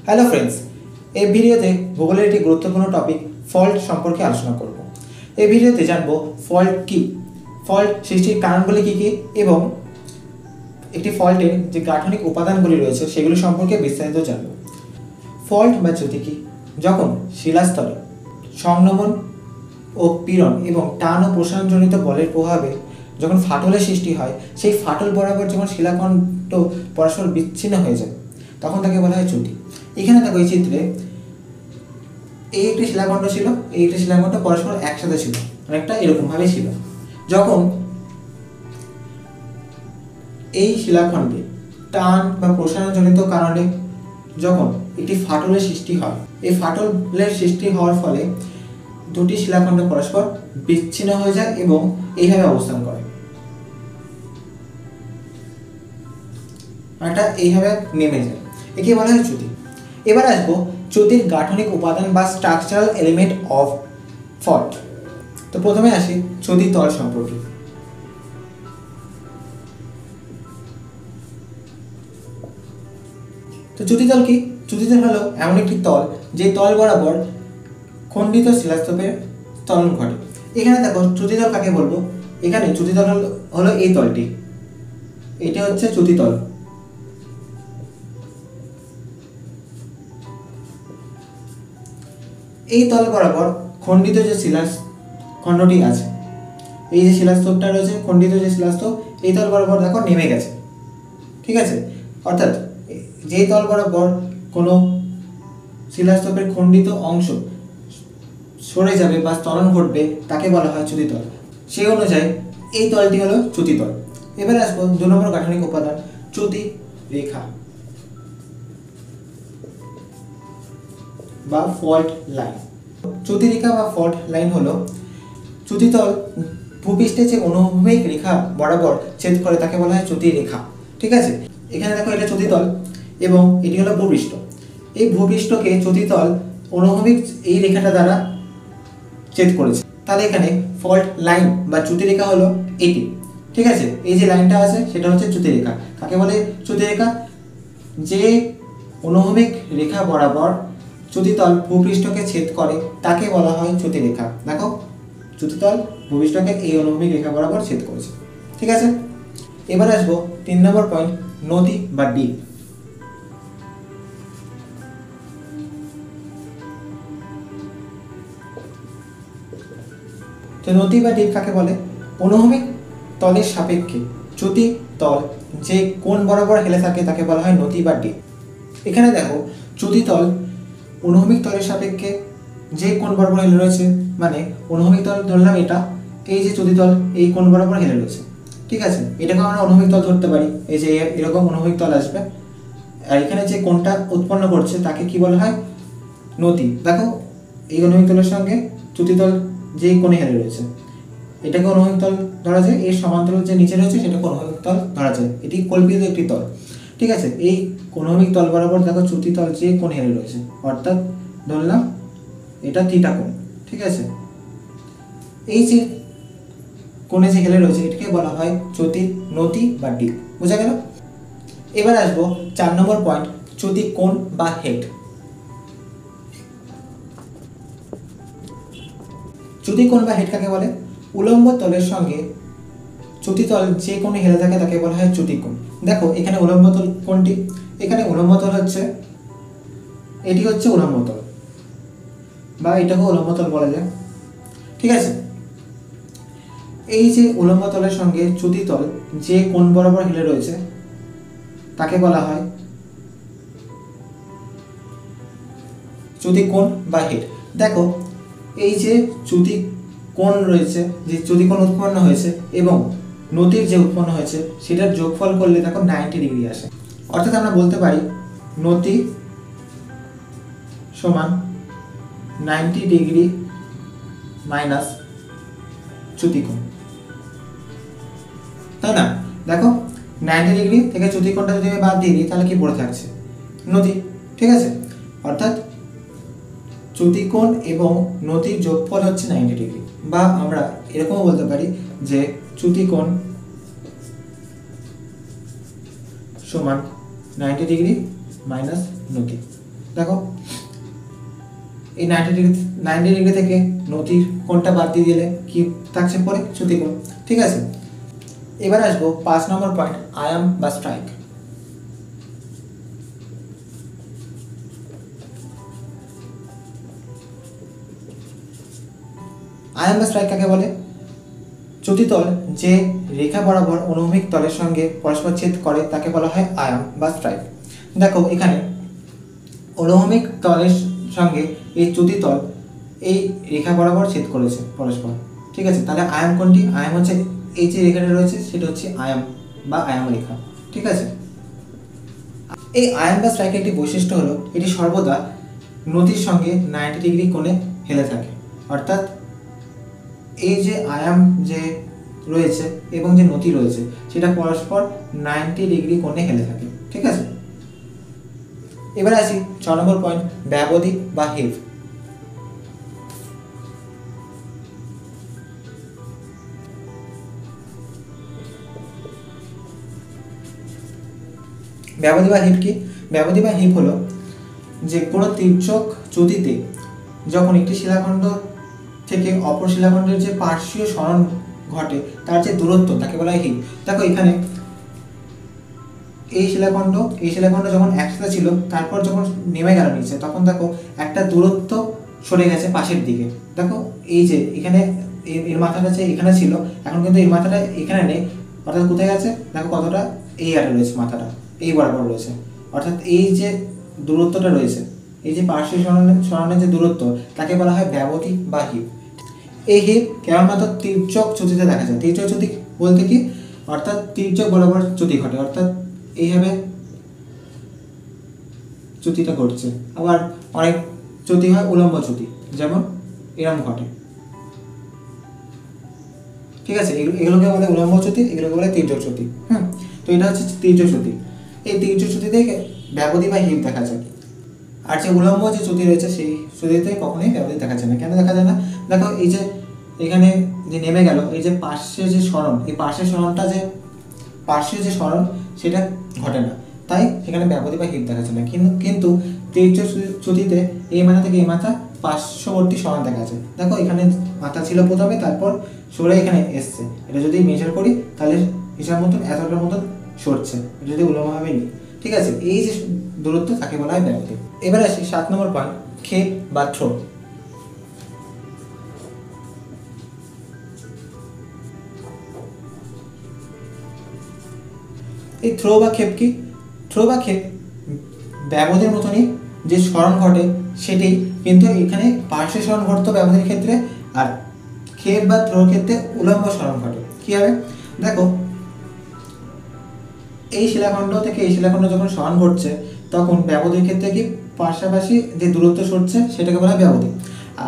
Hello friends, এই ভিডিওতে ভূগোলের একটি গুরুত্বপূর্ণ টপিক ফল্ট সম্পর্কে আলোচনা করব। এই ভিডিওতে জানব ফল্ট কি, ফল্ট সৃষ্টির কারণগুলি কী কী এবং একটি ফল্টের যে গাঠনিক উপাদানগুলি রয়েছে সেগুলি সম্পর্কে বিস্তারিত জানব। ফল্ট বা চ্যুতি কি? যখন শিলাস্তরে সংনমন ও পীড়ন এবং টান ও প্রসারণজনিত বলের প্রভাবে যখন ফাটলের সৃষ্টি হয়, সেই ফাটল বরাবর যখন শিলাখণ্ড পরস্পর বিচ্ছিন্ন হয়ে যায় তখন তাকে বলা হয় চ্যুতি। এখানে দেখো এই চিত্রে এই একটি শিলাখণ্ড ছিল, এই একটি শিলাখণ্ড পরস্পর একসাথে ছিল, অনেকটা এরকমভাবে ছিল। যখন এই শিলাখণ্ডে টান বা প্রসারণজনিত কারণে যখন একটি ফাটলের সৃষ্টি হয়, এই ফাটলের সৃষ্টি হওয়ার ফলে দুটি শিলাখণ্ড পরস্পর বিচ্ছিন্ন হয়ে যায় এবং এইভাবে অবস্থান করে, এটা এইভাবে নেমে যায়, একে বলা হয় চ্যুতি। এবার আসবো চ্যুতির গাঠনিক উপাদান বা স্ট্রাকচারাল এলিমেন্ট অফ ফল্ট। তো প্রথমে আসি চ্যুতি তল সম্পর্কে। তো চ্যুতি তল কি? চ্যুতি তল হলো এমন একটি তল যে তল বরাবর খণ্ডিত শিলাস্তরের ত্বরণ ঘটে। এখানে দেখো চ্যুতি তল কাকে বলবো, এখানে চ্যুতি তল হলো এই তলটি, এটা হচ্ছে চ্যুতি তল। এই তল বরাবর খণ্ডিত যে শিলাখণ্ডটি আছে, এই যে শিলাস্তরটা রয়েছে, খণ্ডিত যে শিলাস্তর, এই তল বরাবর দেখো নেমে গেছে, ঠিক আছে। অর্থাৎ যেই তল বরাবর কোনো শিলাস্তরের খণ্ডিত অংশ সরে যাবে বা ত্বরণ ঘটবে তাকে বলা হয় চ্যুতি তল। সেই অনুযায়ী এই তলটি হলো চ্যুতি তল। এবারে আসবো 2 নম্বর গাঠনিক উপাদান চ্যুতি রেখা বা ফল্ট লাইন। চ্যুতি রেখা বা ফল্ট লাইন হলো চ্যুতি তল ভূপৃষ্ঠে যে অনুভূমিক রেখা বরাবর ছেদ করে তাকে বলা হয় চ্যুতি রেখা, ঠিক আছে। এখানে দেখো এটা চ্যুতি তল এবং এটি হলো ভূপৃষ্ঠ। এই ভূপৃষ্ঠকে চ্যুতি তল অনুভূমিক এই রেখাটা দ্বারা ছেদ করেছে, তাহলে এখানে ফল্ট লাইন বা চ্যুতি রেখা হলো এটি, ঠিক আছে। এই যে লাইনটা আছে সেটা হচ্ছে চ্যুতি রেখা। কাকে বলে চ্যুতি রেখা? যে অনুভূমিক রেখা বরাবর চ্যুতিতল ভূপৃষ্ঠকে ছেদ করে তাকে বলা হয় চ্যুতি রেখা। দেখো চ্যুতিতল ভূপৃষ্ঠকে এই অনুভূমিক রেখা বরাবর ছেদ করেছে, ঠিক আছে। এবার আসবো 3 নম্বর পয়েন্ট নদী বা দ্বীপ। তো নদী বা দ্বীপ কাকে বলে? অনুভূমিক তলের সাপেক্ষে চ্যুতি তল যে কোণ বরাবর হেলে থাকে তাকে বলা হয় নদী বা দ্বীপ। এখানে দেখো চ্যুতি তল অনুভূমিক তলের সাপেক্ষে যে কোণ বরাবর হেলে রয়েছে, মানে অনুভূমিক তল ধরলাম এটা, এই যে চ্যুতি তল এই কোণ বরাবর হেলে রয়েছে, ঠিক আছে। এটাকে আমরা অনুভূমিক তল ধরতে পারি, এই যে এরকম অনুভূমিক তল আসবে, আর এখানে যে কোণটা উৎপন্ন করছে তাকে কি বলা হয়? নদী। দেখো এই অনুভূমিক তলের সঙ্গে চ্যুতি তল যে কোণে হেলে রয়েছে এটাকে অনুভূমিক তল ধরা যায়, এর সমান্তরাল যে নিচে রয়েছে সেটাকে অনুভূমিক তল ধরা যায়, এটি কল্পিত একটি তল, ঠিক আছে। এই অনুভূমিক তল বরাবর দেখো চ্যুতি তল যে কোণে হেলে রয়েছে, অর্থাৎ ধরলাম এটা থিটা কোণ, ঠিক আছে। এই যে কোণে যে হেলে রয়েছে এটাকে বলা হয় চ্যুতি নদী বা দ্বীপ, বোঝা গেল। এবার আসবো 4 নম্বর পয়েন্ট চ্যুতি কোণ বা হেড। চ্যুতি কোণ বা হেড কাকে বলে? উলম্ব তলের সঙ্গে চ্যুতি তল যে কোণে হেলে থাকে তাকে বলা হয় চ্যুতি কোণ। দেখো এখানে উলম্ব তল কোনটি? এখানে উলম্ব তল হচ্ছে, এটি হচ্ছে উলম্ব তল বা এটাকে উলম্ব তল বলা যায়, ঠিক আছে। এই যে উলম্ব তলের সঙ্গে চ্যুতি তল যে কোণ বরাবর হেলে রয়েছে তাকে বলা হয় চ্যুতি কোণ বা হেড। দেখো এই যে চ্যুতি কোণ রয়েছে, যে চ্যুতি কোণ উৎপন্ন হয়েছে এবং নদীর যে উৎপন্ন হয়েছে সেটার যোগফল করলে দেখো 90 ডিগ্রি আসে। অর্থাৎ আমরা বলতে পারি নদী সমান 90 ডিগ্রি মাইনাস চ্যুতি কোণ, তাই না? দেখো 90 ডিগ্রি থেকে চ্যুতি কোণটা যদি আমি বাদ দিয়ে দিই তাহলে কি পড়ে থাকছে? নদী, ঠিক আছে। অর্থাৎ চ্যুতি কোণ এবং নদীর যোগফল হচ্ছে 90 ডিগ্রি, বা আমরা এরকমও বলতে পারি যে চ্যুতি কোণ সমান 90 ডিগ্রি মাইনাস নদী। দেখো এই 90 ডিগ্রি থেকে নতির কোণটা বাদ দিয়ে দিলে কি থাকছে পরে চ্যুতিকোণ। ঠিক আছে, এবার আসবো 5 নম্বর পয়েন্ট, আয়াম বা স্ট্রাইক। আয়াম বা স্ট্রাইক কাকে বলে? চ্যুতিতল যে রেখা বরাবর অনুভূমিক তলের সঙ্গে পরস্পর ছেদ করে তাকে বলা হয় আয়াম বা স্ট্রাইক। দেখো এখানে অনুভূমিক তলের সঙ্গে এই চ্যুতিতল এই রেখা বরাবর ছেদ করেছে পরস্পর। ঠিক আছে, তাহলে আয়াম কোনটি? আয়াম হচ্ছে এই যে রেখাটা রয়েছে সেটা হচ্ছে আয়াম বা আয়াম রেখা। ঠিক আছে, এই আয়াম বা স্ট্রাইকের একটি বৈশিষ্ট্য হলো এটি সর্বদা নতির সঙ্গে 90 ডিগ্রি কোণে হেলে থাকে। অর্থাৎ এই যে আয়াম যে রয়েছে এবং যে নতি রয়েছে সেটা পরস্পর 90 ডিগ্রি কোণে হেলে থাকে। ঠিক আছে, এবার আসি 6 নম্বর পয়েন্ট, ব্যবধি বা হেভ। ব্যবধি বা হিপ কি? ব্যবধি বা হিপ হলো যে কোনো তির্যক চ্যুতিতে যখন একটি শিলাখণ্ড থেকে অপর শিলাখণ্ডের যে পার্শ্বীয় সরণ ঘটে তার যে দূরত্ব তাকে বলা হয় হিপ। দেখো এখানে এই শিলাখণ্ড যখন একসাথে ছিল তারপর যখন নেমে গেল নিচে তখন দেখো একটা দূরত্ব সরে গেছে পাশের দিকে। দেখো এই যে এখানে এর মাথাটা যে এখানে ছিল এখন কিন্তু এই মাথাটা এখানে নেই, অর্থাৎ কোথায় গেছে দেখো কতটা এই আরে রয়েছে, মাথাটা এই বরাবর রয়েছে। অর্থাৎ এই যে দূরত্বটা রয়েছে, এই যে পার্শ্বীয় সরণের যে দূরত্ব তাকে বলা হয় ব্যবধি বা হিপ। এই হিপ কেবলমাত্র তির্যক চ্যুতিতে দেখা যায়। তির্যক চ্যুতি বলতে কি? অর্থাৎ তির্যক বরাবর চ্যুতি ঘটে, অর্থাৎ এইভাবে চ্যুতিটা ঘটছে। আবার অনেক চ্যুতি হয় উলম্ব চ্যুতি, যেমন এরম ঘটে। ঠিক আছে, এগুলোকে বলে উলম্ব চ্যুতি, এগুলোকে বলে তির্যক চ্যুতি। তো এটা হচ্ছে তির্যক চ্যুতি। এই তির্যক চ্যুতিতে ব্যবধি বা হিপ দেখা যায়। আর যে উলম্ব যে চ্যুতি রয়েছে সেই চ্যুতিতে কখনোই ব্যবধি দেখা যায় না। কেন দেখা যায় না? দেখো এই যে এখানে যে নেমে গেল এই যে পার্শ্বের যে সরণ, এই পার্শ্বের সরণটা যে পার্শ্বের যে সরণ সেটা ঘটে না, তাই সেখানে ব্যবধি বা হিপ দেখা যায় না। কিন্তু তির্যক চ্যুতিতে এই মাথা থেকে এই মাথা পার্শ্ববর্তী সরণ দেখা যায়। দেখো এখানে মাথা ছিল প্রথমে, তারপর সরে এখানে এসছে। এটা যদি মেজার করি তাহলে হিসাব মতন এতটার মতন সরছে, যদি উলম্বভাবে নিই। ঠিক আছে, এই যে দূরত্ব তাকে বলা হয় ব্যবধি। এবার আসি 7 নম্বর পয়েন্ট, ক্ষেপ বা থ্রো। এই থ্রো বা ক্ষেপ কি? থ্রো বা ক্ষেপ ব্যবধির মতনই যে সরণ ঘটে সেটি, কিন্তু এখানে পার্শ্ব সরণ ঘটতো ব্যবধির ক্ষেত্রে, আর ক্ষেপ বা থ্রোর ক্ষেত্রে উলম্ব সরণ ঘটে। কি হবে? দেখো এই শিলাখণ্ড থেকে এই শিলাখণ্ড যখন সরণ ঘটছে তখন ব্যবধির ক্ষেত্রে কি পাশাপাশি যে দূরত্ব সরছে সেটাকে বলা হয় ব্যবধি।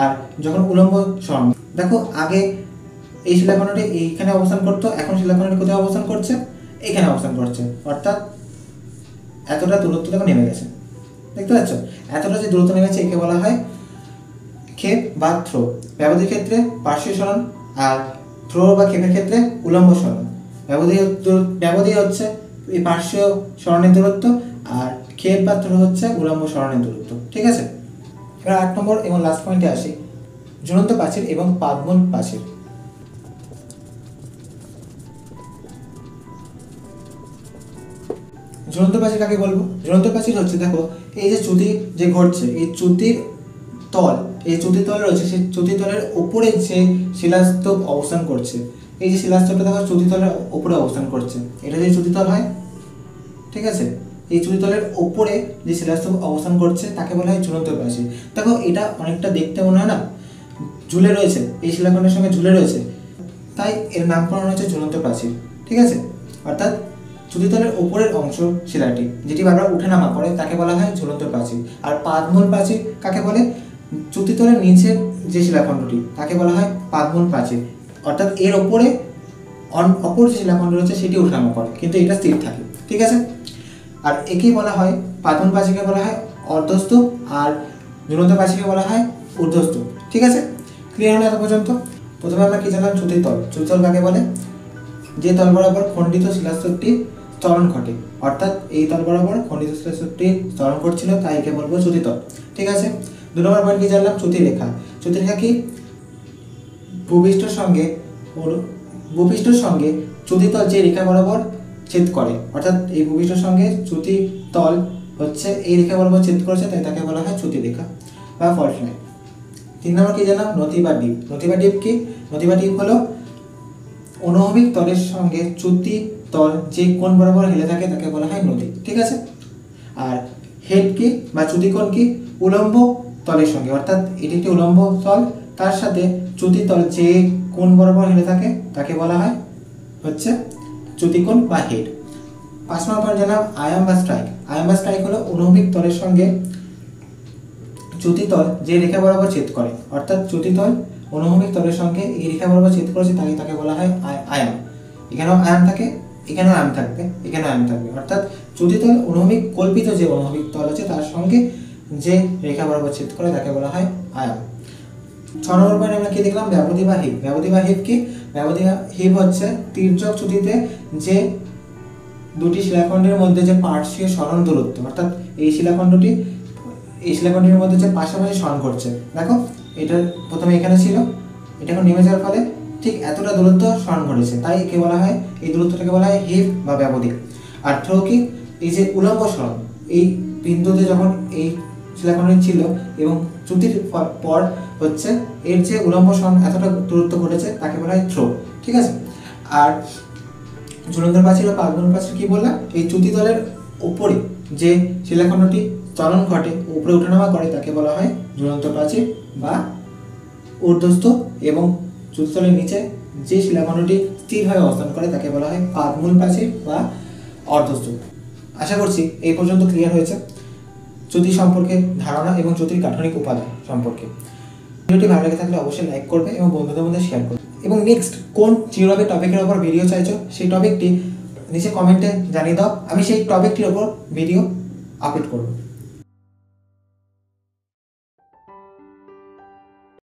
আর যখন উলম্ব সরণ, দেখো আগে এই শিলাখণ্ডটি এইখানে অবস্থান করতো, এখন শিলাখণ্ডটি কোথায় অবস্থান করছে? এখানে অবস্থান করছে, অর্থাৎ এতটা দূরত্ব দেখো নেমে গেছে। দেখতে পাচ্ছ? এতটা যে দূরত্ব নেমেছে একে বলা হয় ক্ষেপ বা থ্রো। ব্যবধির ক্ষেত্রে পার্শ্বীয় সরণ, আর থ্রো বা ক্ষেপের ক্ষেত্রে উলম্ব সরণ। ব্যবধি হচ্ছে এই পার্শ্বীয় সরণের দূরত্ব, আর ক্ষেপ বা থ্রো হচ্ছে উলম্ব সরণের দূরত্ব। ঠিক আছে, এবার 8 নম্বর এবং লাস্ট পয়েন্টে আসি, ঝুলন্ত প্রাচীর এবং পাদমূল প্রাচীর। ঝুলন্ত প্রাচীর কাকে বলবো? ঝুলন্ত প্রাচীর হচ্ছে, দেখো এই যে চ্যুতি যে ঘটছে, এই চ্যুতির তল, এই চ্যুতিতল রয়েছে, সেই চ্যুতিতলের উপরে যে শিলাস্তূপ অবস্থান করছে, এই যে শিলাস্তূপটা দেখো চ্যুতিতলের উপরে অবস্থান করছে, এটা যে চ্যুতিতল হয়। ঠিক আছে, এই চ্যুতিতলের উপরে যে শিলাস্তূপ অবস্থান করছে তাকে বলা হয় ঝুলন্ত প্রাচীর। দেখো এটা অনেকটা দেখতে মনে হয় না ঝুলে রয়েছে, এই শিলাখণ্ডের সঙ্গে ঝুলে রয়েছে, তাই এর নামকরণ হচ্ছে ঝুলন্ত প্রাচীর। ঠিক আছে, অর্থাৎ চ্যুতিতলের উপরের অংশ শিলাটি যেটি বারবার উঠানামা করে তাকে বলা হয় ঝুলন্ত প্রাচীর। আর পাদমূল প্রাচীর কাকে বলে? চ্যুতিতলের নিচের যে শিলাখণ্ডটি তাকে বলা হয় পাদমূল প্রাচীর, অর্থাৎ এর ওপরে অপর যে শিলাখণ্ড রয়েছে সেটি উঠানামা করে, কিন্তু এটা স্থির থাকে। ঠিক আছে, আর একেই বলা হয় পাদমূল প্রাচীরকে বলা হয় অর্ধস্তূপ, আর ঝুলন্ত প্রাচীরকে বলা হয় ঊর্ধ্বস্তূপ। ঠিক আছে, ক্লিয়ার হলো এত পর্যন্ত? প্রথমে আমরা কি জানলাম? চ্যুতিতল। চ্যুতিতল কাকে বলে? যে তল বরাবর খণ্ডিত শিলাস্তূপটি ত্বরণ ঘটে, অর্থাৎ এই তল বরাবর খণ্ডিত শিলাস্তরটি ত্বরণ করছিল, তাই একে বলবো চ্যুতিতল। ঠিক আছে, 2 নম্বর পয়েন্ট কি জানলাম? চ্যুতিরেখা। চ্যুতিরেখা কি? ভূপৃষ্ঠের সঙ্গে চ্যুতিতল যে রেখা বরাবর ছেদ করে, অর্থাৎ এই ভূপৃষ্ঠের সঙ্গে চ্যুতিতল হচ্ছে এই রেখা বরাবর ছেদ করেছে, তাই তাকে বলা হয় চ্যুতিরেখা বা ফল্ট লাইন। 3 নম্বর কি জানলাম? নতি বা ডিপ। নতি বা ডিপ কি? নতি বা ডিপ হলো অনুভূমিক তলের সঙ্গে চ্যুতিতল যে কোণ বরাবর হেলে থাকে তাকে বলা হয় নতি। ঠিক আছে, আর হেড কি বা চ্যুতিকোণ কি? উলম্ব তলের সঙ্গে, অর্থাৎ এটি একটি উলম্ব তল, তার সাথে চ্যুতিতল যে কোণ বরাবর হেলে থাকে তাকে বলা হয় হচ্ছে চ্যুতিকোণ বা হেড। 5 নম্বর পয়েন্ট জানলাম আয়াম বা স্ট্রাইক। আয়াম বা স্ট্রাইক হলো অনুভূমিক তলের সঙ্গে চ্যুতিতল যে রেখা বরাবর ছেদ করে, অর্থাৎ চ্যুতিতল অনুভূমিক তলের সঙ্গে এই রেখা বরাবর ছেদ করেছে, তাকে বলা হয় আয়াম। এখানেও আয়াম থাকে, এখানেও আয়াম থাকবে, এখানেও আয়াম থাকবে, অর্থাৎ চ্যুতিতল অনুভূমিক কল্পিত যে অনুভূমিক তল আছে তার সঙ্গে যে রেখা বরাবর ছেদ করে তাকে বলা হয় আয়াম। 6 নম্বর পয়েন্ট আমরা কি দেখলাম? ব্যাবধি বা হিপ। ব্যাবধি বা হিপ কি? ব্যাবধি বা হিপ হচ্ছে তির্যক চ্যুতিতে যে দুটি শিলাখণ্ডের মধ্যে যে পার্শ্বীয় সরণ দূরত্ব, অর্থাৎ এই শিলাখণ্ডের মধ্যে যে পাশাপাশি সরণ করছে, দেখো এটা প্রথমে এখানে ছিল, এটা এখন নেমে যাওয়ার ফলে ঠিক এতটা দূরত্ব সরণ ঘটেছে, তাই একে বলা হয়, এই দূরত্বটাকে বলা হয় হিপ বা ব্যাবধি। আর থ্রো কি? এই যে উলম্ব সরণ এই বিন্দুতে যখন এই শিলাখণ্ডটি ছিল এবং চ্যুতির পর হচ্ছে এর যে উলম্ব সরণ এতটা দূরত্ব ঘটেছে তাকে বলা হয় থ্রো। ঠিক আছে, আর ঝুলন্ত প্রাচীর ও পাদমূল প্রাচীর কি বললাম? এই চ্যুতিতলের উপরে যে শিলাখণ্ডটি ত্বরণ ঘটে, উপরে ওঠানামা করে, তাকে বলা হয় ঝুলন্ত প্রাচীর বা ঊর্ধ্বস্থ, এবং চ্যুতিতলের নিচে যে শিলাখণ্ডটি স্থিরভাবে অবস্থান করে তাকে বলা হয় পাদমূল প্রাচীর বা অর্ধস্থ। আশা করছি এই পর্যন্ত ক্লিয়ার হয়েছে চ্যুতি সম্পর্কে ধারণা এবং চ্যুতির গাঠনিক উপাদান সম্পর্কে। ভিডিওটি ভালো লেগে থাকলে অবশ্যই লাইক করবে এবং বন্ধুদের মধ্যে শেয়ার করবে। এবং নেক্সট কোন জিওগ্রাফি টপিকের ওপর ভিডিও চাইছো সেই টপিকটি নিচে কমেন্টে জানিয়ে দাও, আমি সেই টপিকটির ওপর ভিডিও আপলোড করব।